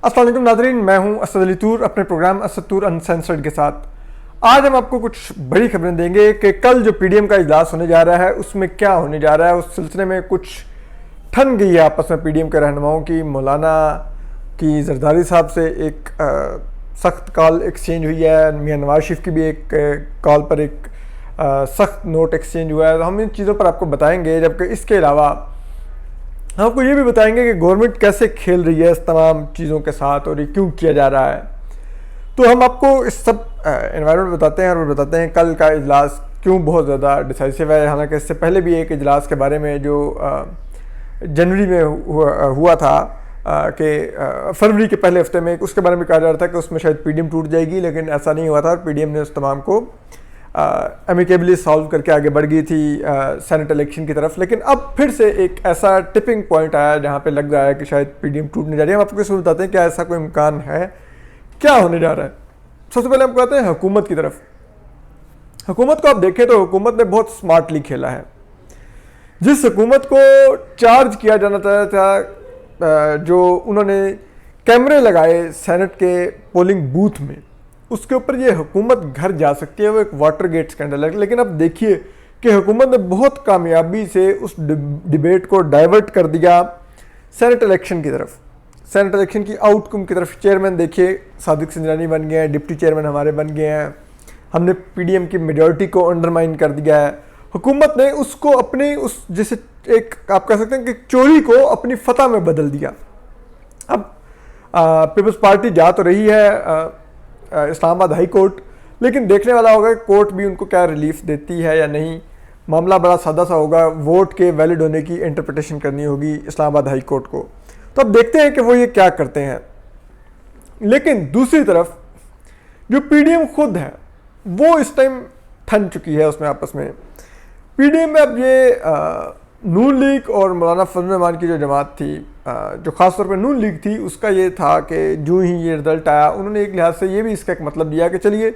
السلام علیکم ناظرین، میں ہوں اسد علی طور اپنے پروگرام اسد طور انسینسرڈ کے ساتھ۔ آج ہم آپ کو کچھ بڑی خبریں دیں گے کہ کل جو پی ڈی ایم کا اجلاس ہونے جا رہا ہے اس میں کیا ہونے جا رہا ہے۔ اس سلسلے میں کچھ ٹھن گئی ہے آپس میں پی ڈی ایم کے رہنماؤں کی۔ مولانا کی زرداری صاحب سے ایک سخت کال ایکسچینج ہوئی ہے، میاں نواز شریف کی بھی ایک کال پر ایک سخت نوٹ ایکسچینج ہوا ہے۔ ہم ان چیزوں پر آپ کو بتائیں گے، جبکہ اس کے علاوہ ہم آپ کو یہ بھی بتائیں گے کہ گورنمنٹ کیسے کھیل رہی ہے اس تمام چیزوں کے ساتھ اور یہ کیوں کیا جا رہا ہے۔ تو ہم آپ کو اس سب انوائرمنٹ بتاتے ہیں اور بتاتے ہیں کل کا اجلاس کیوں بہت زیادہ ڈیسائسو ہے۔ حالانکہ اس سے پہلے بھی ایک اجلاس کے بارے میں جو جنوری میں ہوا تھا کہ فروری کے پہلے ہفتے میں، اس کے بارے میں کہا جا رہا تھا کہ اس میں شاید پی ڈی ایم ٹوٹ جائے گی، لیکن ایسا نہیں ہوا تھا اور پی ڈی ایم نے اس تمام کو امیکیبلی سالو کر کے آگے بڑھ گئی تھی سینٹ الیکشن کی طرف۔ لیکن اب پھر سے ایک ایسا ٹپنگ پوائنٹ آیا جہاں پہ لگ رہا ہے کہ شاید پی ڈی ایم ٹوٹنے جا رہی ہے۔ ہم آپ کو اس میں بتاتے ہیں کیا ایسا کوئی امکان ہے، کیا ہونے جا رہا ہے۔ سب سے پہلے ہم کہتے ہیں حکومت کی طرف۔ حکومت کو آپ دیکھیں تو حکومت نے بہت سمارٹلی کھیلا ہے۔ جس حکومت کو چارج کیا جانا تھا، جو انہوں نے کیمرے لگائے سینٹ کے پولنگ بوتھ میں، اس کے اوپر یہ حکومت گھر جا سکتی ہے، وہ ایک واٹر گیٹ اسکینڈل ہے۔ لیکن اب دیکھیے کہ حکومت نے بہت کامیابی سے اس ڈیبیٹ کو ڈائیورٹ کر دیا سینٹ الیکشن کی طرف، سینٹ الیکشن کی آؤٹ کم کی طرف۔ چیئرمین دیکھیے صادق سنجرانی بن گئے ہیں، ڈپٹی چیئرمین ہمارے بن گئے ہیں۔ ہم نے پی ڈی ایم کی میجورٹی کو انڈرمائن کر دیا ہے۔ حکومت نے اس کو اپنی اس جیسے ایک آپ کہہ سکتے ہیں کہ چوری کو اپنی فتح میں بدل دیا۔ اب پیپلز پارٹی جا تو رہی ہے اسلام آباد ہائی کورٹ، لیکن دیکھنے والا ہوگا کہ کورٹ بھی ان کو کیا ریلیف دیتی ہے یا نہیں۔ معاملہ بڑا سادہ سا ہوگا، ووٹ کے ویلڈ ہونے کی انٹرپریٹیشن کرنی ہوگی اسلام آباد ہائی کورٹ کو۔ تو اب دیکھتے ہیں کہ وہ یہ کیا کرتے ہیں۔ لیکن دوسری طرف جو پی ڈی ایم خود ہے وہ اس ٹائم ٹھن چکی ہے اس میں آپس میں۔ پی ڈی ایم میں اب یہ نون لیگ اور مولانا فضل الرحمان کی جو جماعت تھی، جو خاص طور پہ نون لیگ تھی، اس کا یہ تھا کہ جو ہی یہ رزلٹ آیا انہوں نے ایک لحاظ سے یہ بھی اس کا ایک مطلب دیا کہ چلیے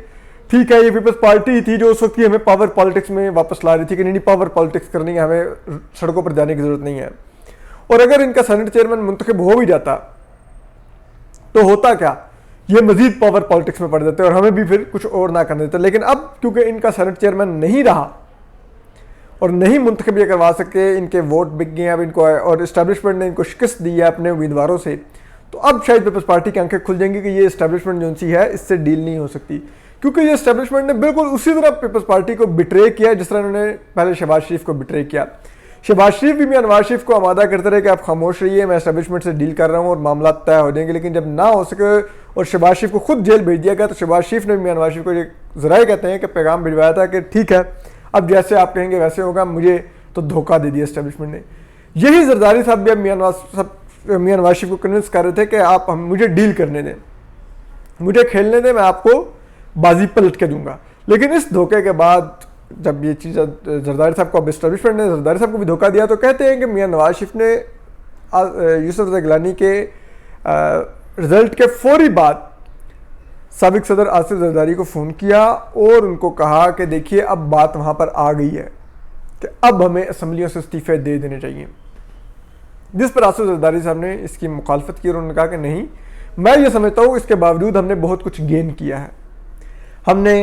ٹھیک ہے، یہ پیپلز پارٹی تھی جو اس وقت کی ہمیں پاور پالیٹکس میں واپس لا رہی تھی کہ نہیں پاور پالیٹکس کرنی ہے، ہمیں سڑکوں پر جانے کی ضرورت نہیں ہے۔ اور اگر ان کا سینٹ چیئرمین منتخب ہو بھی جاتا تو ہوتا کیا، یہ مزید پاور پالیٹکس میں پڑ جاتے اور ہمیں بھی پھر کچھ اور نہ کرنے دیتے۔ لیکن اب کیونکہ ان کا سینٹ چیئرمین نہیں رہا اور نہیں منتخب یہ کروا سکے، ان کے ووٹ بک گئے ہیں اب ان کو، اور اسٹیبلشمنٹ نے ان کو شکست دی ہے اپنے امیدواروں سے، تو اب شاید پیپلز پارٹی کی آنکھیں کھل جائیں گی کہ یہ اسٹیبلشمنٹ جو سی ہے اس سے ڈیل نہیں ہو سکتی، کیونکہ یہ اسٹیبلشمنٹ نے بالکل اسی طرح پیپلز پارٹی کو بٹرے کیا جس طرح انہوں نے پہلے شہباز شریف کو بٹرے کیا۔ شہباز شریف بھی میاں نواز شریف کو آمادہ کرتے رہے کہ آپ خاموش رہیے، میں اسٹیبلشمنٹ سے ڈیل کر رہا ہوں اور معاملات طے ہو جائیں گے، لیکن جب نہ ہو سکے اور شہباز شریف کو خود جیل بھیج دیا گیا تو شہباز شریف نے میاں نواز شریف کو یہ ذرائع کہتے ہیں کہ پیغام بھجوایا تھا کہ ٹھیک ہے اب جیسے آپ کہیں گے ویسے ہوگا، مجھے تو دھوکہ دے دیا اسٹیبلشمنٹ نے۔ یہی زرداری صاحب بھی اب میاں نواز شریف کو کنونس کر رہے تھے کہ آپ مجھے ڈیل کرنے دیں، مجھے کھیلنے دیں، میں آپ کو بازی پلٹ کے دوں گا۔ لیکن اس دھوکے کے بعد جب یہ چیز زرداری صاحب کو اب اسٹیبلشمنٹ نے زرداری صاحب کو بھی دھوکہ دیا تو کہتے ہیں کہ میاں نواز شریف نے یوسف رضا گیلانی کے رزلٹ کے فوری بعد سابق صدر آصف زرداری کو فون کیا اور ان کو کہا کہ دیکھیے اب بات وہاں پر آ گئی ہے کہ اب ہمیں اسمبلیوں سے استعفے دے دینے چاہیے، جس پر آصف زرداری صاحب نے اس کی مخالفت کی اور انہوں نے کہا کہ نہیں، میں یہ سمجھتا ہوں اس کے باوجود ہم نے بہت کچھ گین کیا ہے۔ ہم نے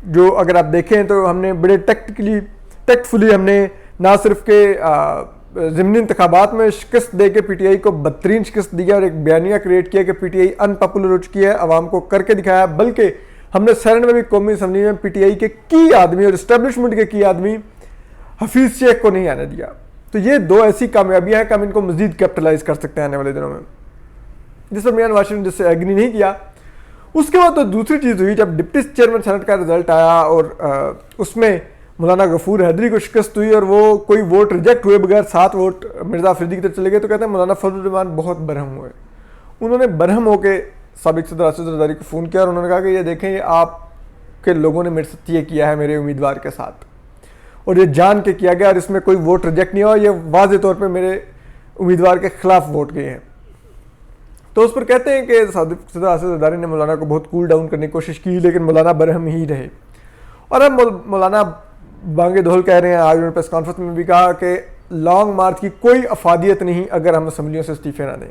جو اگر آپ دیکھیں تو ہم نے بڑے ٹیکٹفلی ہم نے نہ صرف کہ ضمنی انتخابات میں شکست دے کے پی ٹی آئی کو بدترین شکست دیا اور ایک بیانیہ کریٹ کیا کہ P T I in popular ہو چکی ہے، عوام کو کر کے دکھایا، بلکہ ہم نے سینٹ میں بھی قومی اسمبلی میں پی ٹی آئی کے کی آدمی اور اسٹیبلشمنٹ کے کی آدمی حفیظ شیخ کو نہیں آنے دیا۔ تو یہ دو ایسی کامیابیاں ہیں کہ ہم ان کو مزید کیپٹلائز کر سکتے ہیں آنے والے دنوں میں، جس پر میاں نواز شریف نے جس سے ایگری نہیں کیا۔ اس کے بعد تو دوسری چیز ہوئی جب ڈپٹی چیئرمین سینٹ کا رزلٹ آیا اور اس میں مولانا غفور حیدری کو شکست ہوئی اور وہ کوئی ووٹ ریجیکٹ ہوئے بغیر 7 ووٹ مرزا افریدی کی طرف چلے گئے، تو کہتے ہیں مولانا فضل الرحمان بہت برہم ہوئے۔ انہوں نے برہم ہو کے سابق صدر آصف زرداری کو فون کیا اور انہوں نے کہا کہ یہ دیکھیں یہ آپ کے لوگوں نے میرے ساتھ یہ کیا ہے میرے امیدوار کے ساتھ، اور یہ جان کے کیا گیا اور اس میں کوئی ووٹ ریجیکٹ نہیں ہوا، یہ واضح طور پہ میرے امیدوار کے خلاف ووٹ گئے ہیں۔ تو اس پر کہتے ہیں کہ صادق صدر آصف زرداری نے مولانا کو بہت کول ڈاؤن کرنے کی کوشش کی، لیکن مولانا برہم ہی رہے۔ اور اب مولانا بانگے دھول کہہ رہے ہیں، آج انہوں نے پریس کانفرنس میں بھی کہا کہ لانگ مارچ کی کوئی افادیت نہیں اگر ہم اسمبلیوں سے استعفے نہ دیں۔